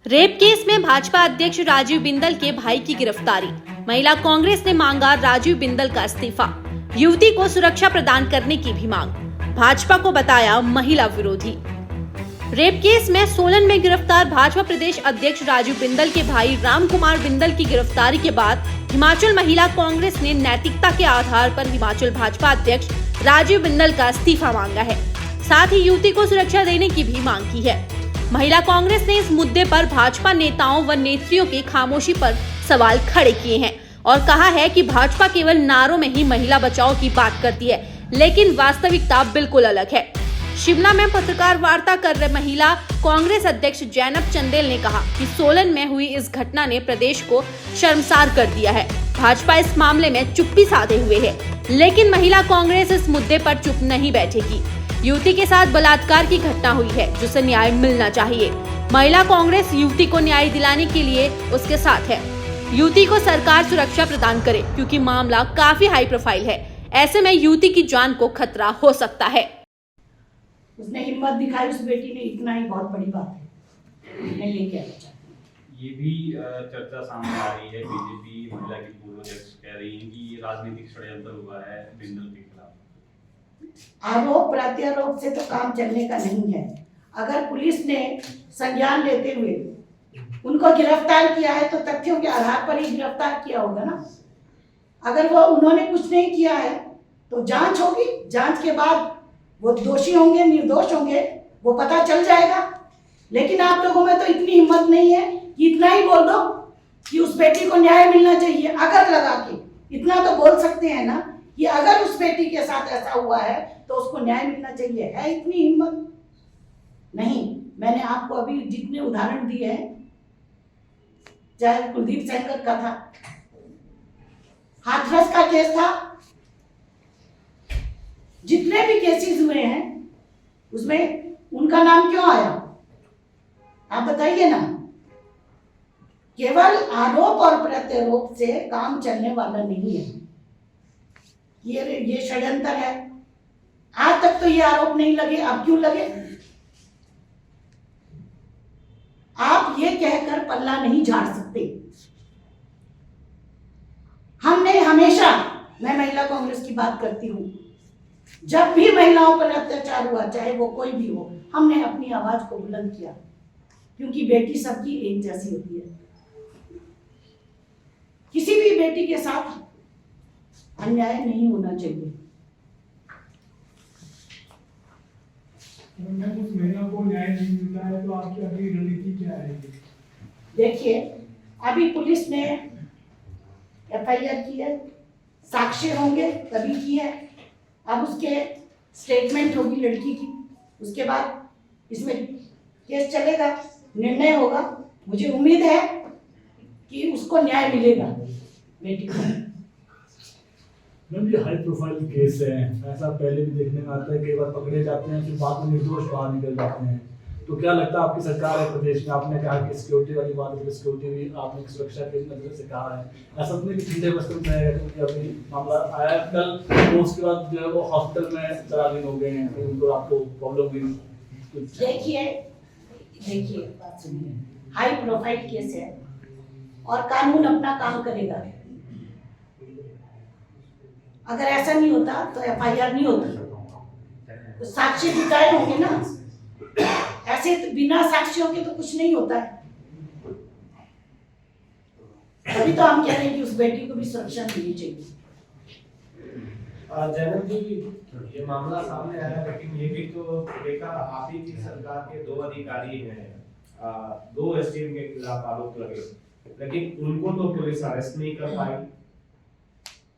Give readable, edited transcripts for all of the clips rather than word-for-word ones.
Rape case में भाजपा अध्यक्ष राजीव बिंदल के भाई की गिरफ्तारी। महिला कांग्रेस ने मांगा राजीव बिंदल का इस्तीफा। युवती को सुरक्षा प्रदान करने की भी मांग। भाजपा को बताया महिला विरोधी। रेप केस में सोलन में गिरफ्तार भाजपा प्रदेश अध्यक्ष राजीव बिंदल के भाई राम कुमार बिंदल की गिरफ्तारी के बाद हिमाचल महिला कांग्रेस ने नैतिकता के आधार पर हिमाचल भाजपा अध्यक्ष राजीव बिंदल का इस्तीफा मांगा है। साथ ही युवती को सुरक्षा देने की भी मांग की है। महिला कांग्रेस ने इस मुद्दे पर भाजपा नेताओं व नेत्रियों की खामोशी पर सवाल खड़े किए हैं और कहा है कि भाजपा केवल नारों में ही महिला बचाओ की बात करती है, लेकिन वास्तविकता बिल्कुल अलग है। शिमला में पत्रकार वार्ता कर रहे महिला कांग्रेस अध्यक्ष जैनब चंदेल ने कहा कि सोलन में हुई इस घटना ने प्रदेश को शर्मसार कर दिया है। भाजपा इस मामले में चुप्पी साधे हुए है, लेकिन महिला कांग्रेस इस मुद्दे पर चुप नहीं बैठेगी। युवती के साथ बलात्कार की घटना हुई है, जिसे न्याय मिलना चाहिए। महिला कांग्रेस युवती को न्याय दिलाने के लिए उसके साथ है। युवती को सरकार सुरक्षा प्रदान करे, क्योंकि मामला काफी हाई प्रोफाइल है। ऐसे में युवती की जान को खतरा हो सकता है। उसने हिम्मत दिखाई, उस बेटी ने, इतना ही बहुत बड़ी बात है। मैं ये कहना चाहती हूँ। ये भी चर्चा सामने आ रही है, बीजेपी महिला की पूर्व अध्यक्ष कह रही है कि राजनीतिक षड्यंत्र हुआ है बिंदल के खिलाफ। आरोप प्रत्यारोप से तो काम चलने का नहीं है। अगर पुलिस ने संज्ञान लेते हुए उनको गिरफ्तार किया है तो तथ्यों के आधार पर ही गिरफ्तार किया होगा ना। अगर वो उन्होंने कुछ नहीं किया है तो जांच होगी, जांच के बाद वो दोषी होंगे निर्दोष होंगे, वो पता चल जाएगा। लेकिन आप लोगों में तो इतनी हिम्मत नहीं है कि इतना ही बोल दो कि उस बेटी को न्याय मिलना चाहिए। अगर लगा के इतना तो बोल सकते हैं ना कि अगर उस बेटी के साथ ऐसा हुआ है तो उसको न्याय मिलना चाहिए। है इतनी हिम्मत? नहीं। मैंने आपको अभी जितने उदाहरण दिए हैं, चाहे कुलदीप सेंगर का था, हाथरस का केस था, जितने भी केसेस हुए हैं उसमें उनका नाम क्यों आया? आप बताइए ना। केवल आरोप और प्रत्यारोप से काम चलने वाला नहीं है। ये षड्यंत्र है। आज तक तो ये आरोप नहीं लगे, अब क्यों लगे? आप ये कहकर पल्ला नहीं झाड़ सकते। हमने हमेशा, मैं महिला कांग्रेस की बात करती हूं, जब भी महिलाओं पर अत्याचार हुआ, चाहे वो कोई भी हो, हमने अपनी आवाज को बुलंद किया, क्योंकि बेटी सबकी एक जैसी होती है। किसी भी बेटी के साथ अन्याय नहीं होना चाहिए। उस महिला को न्याय नहीं मिलता है तो आपकी अगली रणनीति क्या है? देखिए, अभी पुलिस ने एफआईआर की है, साक्ष्य होंगे तभी की है। अब उसके स्टेटमेंट होगी लड़की की, उसके बाद इसमें केस चलेगा, निर्णय होगा। मुझे उम्मीद है कि उसको न्याय मिलेगा बेटी को। मैम, ये हाई प्रोफाइल केस है, ऐसा पहले भी देखने में आता है। कई बार पकड़े जाते हैं, फिर बाद में निर्दोष बाहर निकल जाते हैं। तो क्या लगता है, आपकी सरकार है प्रदेश में, आपने कहा कि सिक्योरिटी वाली बात है, सिक्योरिटी भी आपने सुरक्षा के नजर से कहा है, ऐसा तो नहीं कि चीजें बस में अभी मामला आया कल, तो उसके बाद जो है वो हॉस्पिटल में 4 दिन हो गए हैं, फिर उनको आपको प्रॉब्लम हुई? देखिए, बात सुनिए। हाई प्रोफाइल केस है और कानून अपना काम करेगा। अगर ऐसा नहीं होता तो एफआईआर नहीं होती, तो साक्ष्य जुटाए होंगे ना। ऐसे तो बिना साक्ष्यों के तो कुछ नहीं होता है। अभी तो हम कह रहे हैं कि उस बेटी को भी सुरक्षा मिलनी चाहिए। जैनब जी, ये मामला सामने आया, लेकिन ये भी तो देखा, आप ही की सरकार के 2 अधिकारी हैं, 2 एसडीएम के खिलाफ आरोप लगे, लेकिन उनको तो पुलिस अरेस्ट नहीं कर पाई।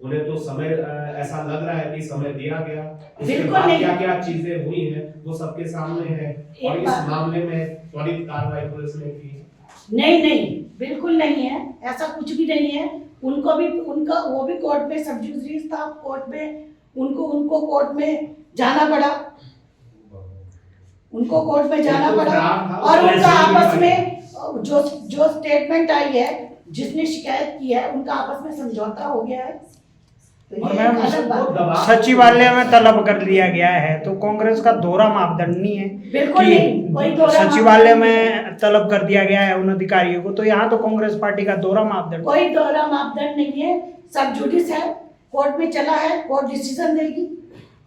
उन्हें तो समय, ऐसा लग रहा है कि समय दिया गया, उसके बाद क्या क्या चीजें हुई हैं वो सबके सामने है, और इस मामले में त्वरित कार्रवाई पुलिस ने की। नहीं, बिल्कुल नहीं है, ऐसा कुछ भी नहीं है। उनको भी, वो भी कोर्ट में सब जुडिस था, कोर्ट में उनको कोर्ट में जाना पड़ा, और उनका आपस में जो स्टेटमेंट आई है, जिसने शिकायत की है, उनका आपस में समझौता हो गया है। तो और ये मैम, एक अलग बात है। सचिवालय में तलब कर लिया गया है, तो कांग्रेस का दोहरा मापदंड नहीं है बिल्कुल कि नहीं, कोई दोहरा सचिवालय मापदंड नहीं में तलब कर दिया गया है उन अधिकारियों को, तो यहाँ तो कांग्रेस पार्टी का दोहरा मापदंड। कोई दोहरा मापदंड नहीं है, सब जुडिस है, कोर्ट में चला है, कोर्ट डिसीजन देगी।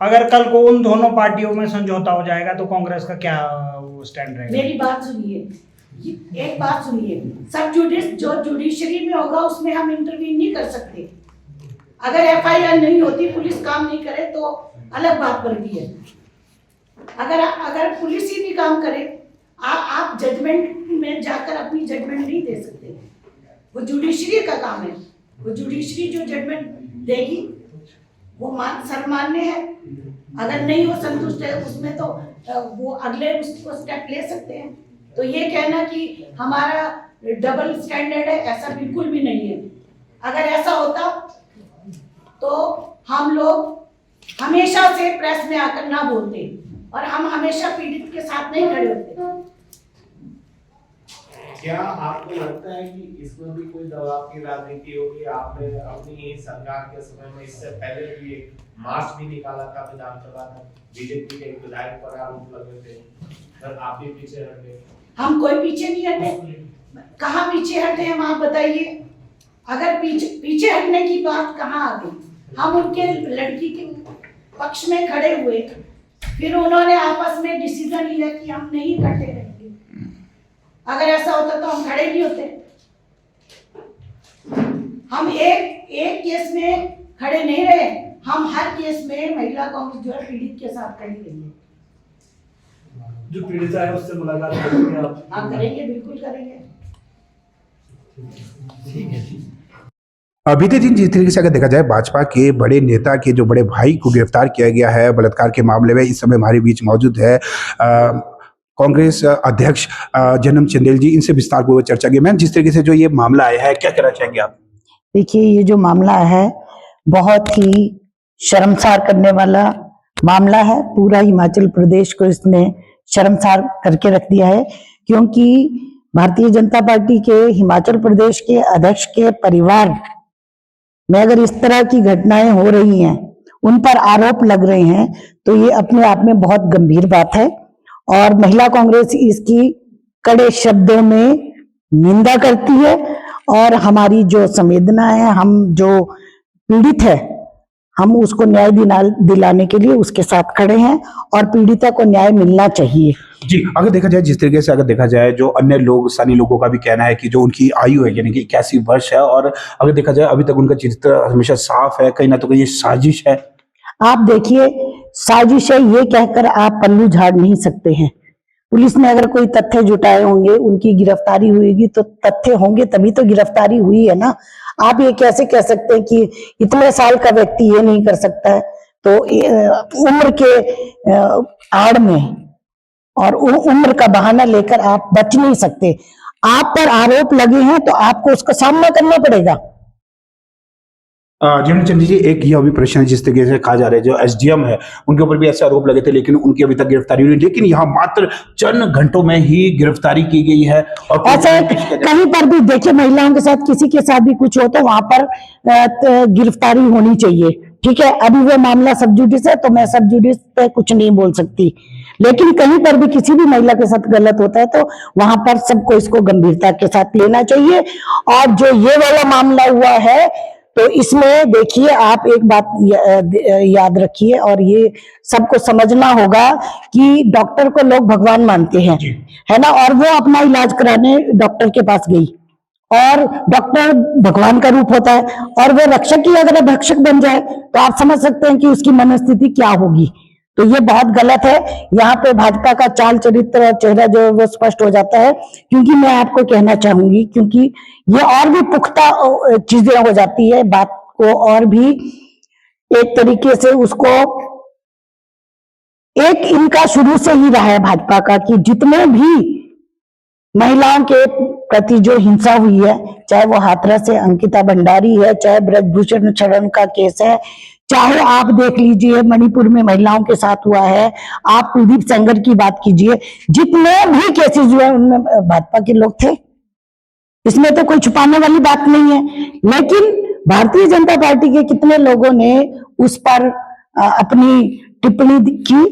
अगर कल को उन दोनों पार्टियों में समझौता हो जाएगा तो कांग्रेस का क्या स्टैंड रहेगा? मेरी बात सुनिए, एक बात सुनिए, सब जुडिस जो जुडिशरी में होगा उसमें हम इंटरवीन नहीं कर सकते। अगर एफआईआर नहीं होती, पुलिस काम नहीं करे तो अलग बात बनती है। अगर पुलिस ही नहीं काम करे, आप जजमेंट में जाकर अपनी जजमेंट नहीं दे सकते। वो जुडिशरी का काम है, वो जुडिशरी जो जजमेंट देगी वो सर्वमान्य है। अगर नहीं वो संतुष्ट है उसमें तो वो अगले उसको स्टेप ले सकते हैं। तो ये कहना कि हमारा डबल स्टैंडर्ड है, ऐसा बिल्कुल भी नहीं है। अगर ऐसा होता तो हम लोग हमेशा से प्रेस में आकर ना बोलते और हम हमेशा पीड़ित के साथ नहीं खड़े होते। क्या आपको लगता है कि इसमें भी कोई दबाव की राजनीति होगी? आपने अपनी सरकार के समय में इससे पहले भी एक मार्च भी निकाला था विधानसभा में, बीजेपी के एक विधायक पर आरोप लगे थे, पर आप भी पीछे हटे। हम कोई पीछे नहीं हटे। कहाँ पीछे हटे हम, आप बताइए। अगर पीछे हटने की बात कहाँ आ गई? हम उनके लड़की के पक्ष में खड़े हुए, फिर उन्होंने आपस में डिसीजन लिया कि हम नहीं करते रहेंगे। अगर ऐसा होता तो हम खड़े नहीं होते। हम एक केस में खड़े नहीं रहे, हम हर केस में महिला कांग्रेस जो है पीड़ित के साथ खड़ी रही है। जो पीड़िता है उससे मुलाकात करेंगे आप? हाँ करेंगे, बिल्कुल करेंगे। ठीक है। बीते दिन जिस तरीके से अगर देखा जाए भाजपा के बड़े नेता के जो बड़े भाई को गिरफ्तार किया गया है बलात्कार के मामले में, इस समय हमारे बीच मौजूद है कांग्रेस अध्यक्ष जन्म चंदेल जी। इनसे विस्तार पूर्वक चर्चा की। मैम, जिस तरीके से जो ये मामला आया है, क्या कहना चाहेंगे आप? देखिए, ये जो मामला है बहुत ही शर्मसार करने वाला मामला है। पूरा हिमाचल प्रदेश को इसने शर्मसार करके रख दिया है, क्योंकि भारतीय जनता पार्टी के हिमाचल प्रदेश के अध्यक्ष के परिवार में अगर इस तरह की घटनाएं हो रही हैं, उन पर आरोप लग रहे हैं, तो ये अपने आप में बहुत गंभीर बात है। और महिला कांग्रेस इसकी कड़े शब्दों में निंदा करती है। और हमारी जो संवेदना है, हम जो पीड़ित है, हम उसको न्याय दिलाने के लिए उसके साथ खड़े हैं और पीड़िता को न्याय मिलना चाहिए। जी, अगर देखा जाए जिस तरीके से अगर देखा जाए जो अन्य लोग स्थानीय लोगों का भी कहना है कि जो उनकी आयु है यानी कि 81 वर्ष है, और अगर देखा जाए अभी तक उनका चरित्र हमेशा साफ है, कहीं ना तो कहीं ये साजिश है। आप देखिए, साजिश है ये कहकर आप पल्लू झाड़ नहीं सकते हैं। पुलिस ने अगर कोई तथ्य जुटाए होंगे, उनकी गिरफ्तारी हुई तो तथ्य होंगे तभी तो गिरफ्तारी हुई है ना। आप ये कैसे कह सकते हैं कि इतने साल का व्यक्ति ये नहीं कर सकता है? तो उम्र के आड़ में और उम्र का बहाना लेकर आप बच नहीं सकते। आप पर आरोप लगे हैं तो आपको उसका सामना करना पड़ेगा। जन्म चंदेल जी, एक यह भी प्रश्न है, जिस तरीके से कहा जा रहा है जो एसडीएम है उनके ऊपर भी ऐसे आरोप लगे थे, लेकिन उनकी अभी तक गिरफ्तारी हुई, लेकिन यहाँ मात्र चंद घंटों में ही गिरफ्तारी की गई है। और ऐसे कहीं पर भी देखिए, महिलाओं के साथ किसी के साथ भी कुछ हो तो वहां पर गिरफ्तारी होनी चाहिए। ठीक है, अभी वो मामला सब जुडिस है तो मैं सब जुडिस पे कुछ नहीं बोल सकती, लेकिन कहीं पर भी किसी भी महिला के साथ गलत होता है तो वहां पर सबको इसको गंभीरता के साथ लेना चाहिए। और जो ये वाला मामला हुआ है तो इसमें देखिए, आप एक बात याद रखिए और ये सबको समझना होगा कि डॉक्टर को लोग भगवान मानते हैं, है ना। और वो अपना इलाज कराने डॉक्टर के पास गई और डॉक्टर भगवान का रूप होता है, और वो रक्षक ही अगर भक्षक बन जाए तो आप समझ सकते हैं कि उसकी मनस्थिति क्या होगी। तो ये बहुत गलत है। यहाँ पे भाजपा का चाल चरित्र और चेहरा जो है वो स्पष्ट हो जाता है। क्योंकि मैं आपको कहना चाहूंगी, क्योंकि ये और भी पुख्ता चीजें हो जाती है, बात को और भी एक तरीके से उसको एक इनका शुरू से ही रहा है भाजपा का कि जितने भी महिलाओं के प्रति जो हिंसा हुई है, चाहे वो हाथरस से अंकिता भंडारी है, चाहे ब्रजभूषण शरण का केस है, चाहे आप देख लीजिए मणिपुर में महिलाओं के साथ हुआ है, आप कुलदीप सेंगर की बात कीजिए, जितने भी केसेस हुए उनमें भाजपा के लोग थे। इसमें तो कोई छुपाने वाली बात नहीं है। लेकिन भारतीय जनता पार्टी के कितने लोगों ने उस पर अपनी टिप्पणी की,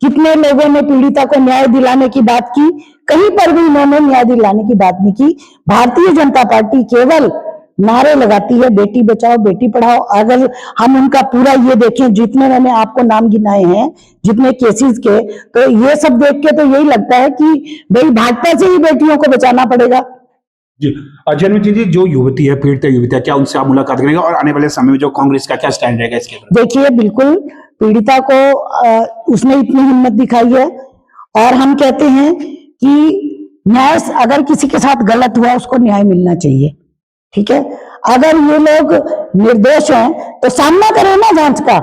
कितने लोगों ने पीड़िता को न्याय दिलाने की बात की, कहीं पर भी उन्होंने न्याय दिलाने की बात नहीं की। भारतीय जनता पार्टी केवल नारे लगाती है, बेटी बचाओ बेटी पढ़ाओ। अगर हम उनका पूरा ये देखें, जितने मैंने आपको नाम गिनाए हैं, जितने केसेस के, तो ये सब देख के तो यही लगता है कि भाई भाजपा से ही बेटियों को बचाना पड़ेगा। जी जन्मजीत जी, जो युवती है, पीड़ित युवती है, क्या उनसे आप मुलाकात करेंगे और आने वाले समय में जो कांग्रेस का क्या स्टैंड रहेगा इसके ऊपर? देखिए, बिल्कुल पीड़िता को उसने इतनी हिम्मत दिखाई है और हम कहते हैं कि न्याय, अगर किसी के साथ गलत हुआ उसको न्याय मिलना चाहिए, ठीक है। अगर ये लोग निर्दोष हैं तो सामना करें ना जांच का।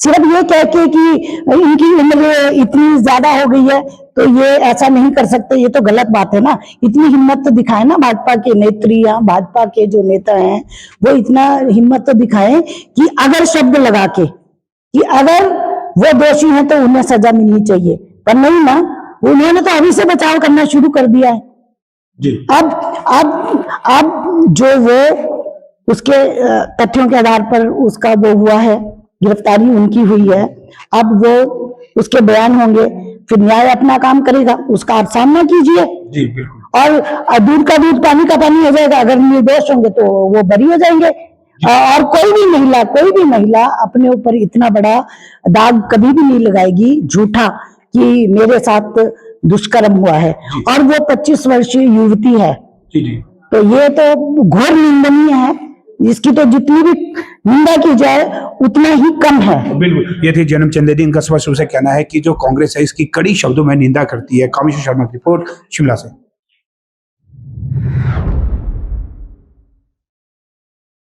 सिर्फ ये कह के कि इनकी उम्र इतनी ज्यादा हो गई है तो ये ऐसा नहीं कर सकते, ये तो गलत बात है ना। इतनी हिम्मत तो दिखाए ना भाजपा के नेत्री या भाजपा के जो नेता हैं, वो इतना हिम्मत तो दिखाएं कि अगर शब्द लगा के कि अगर वो दोषी हैं तो उन्हें सजा मिलनी चाहिए, पर नहीं ना, उन्होंने तो अभी से बचाव करना शुरू कर दिया है जी। अब जो वो उसके तथ्यों के आधार पर उसका वो हुआ है, गिरफ्तारी उनकी हुई है, अब वो उसके बयान होंगे, फिर न्याय अपना काम करेगा, उसका आप सामना कीजिए। जी बिल्कुल। और दूध का दूध पानी का पानी हो जाएगा। अगर निर्दोष होंगे तो वो बरी हो जाएंगे। और कोई भी महिला अपने ऊपर इतना बड़ा दाग कभी भी नहीं लगाएगी झूठा कि मेरे साथ दुष्कर्म हुआ है, और वो 25 वर्षीय युवती है। जी जी। तो ये तो घोर निंदनीय है, इसकी तो जितनी भी निंदा की जाए उतना ही कम है। बिल्कुल, ये थी जन्म चंदेदी। इनका स्पष्ट रूप से कहना है कि जो कांग्रेस है इसकी कड़ी शब्दों में निंदा करती है। कामेश्वर शर्मा की रिपोर्ट शिमला से।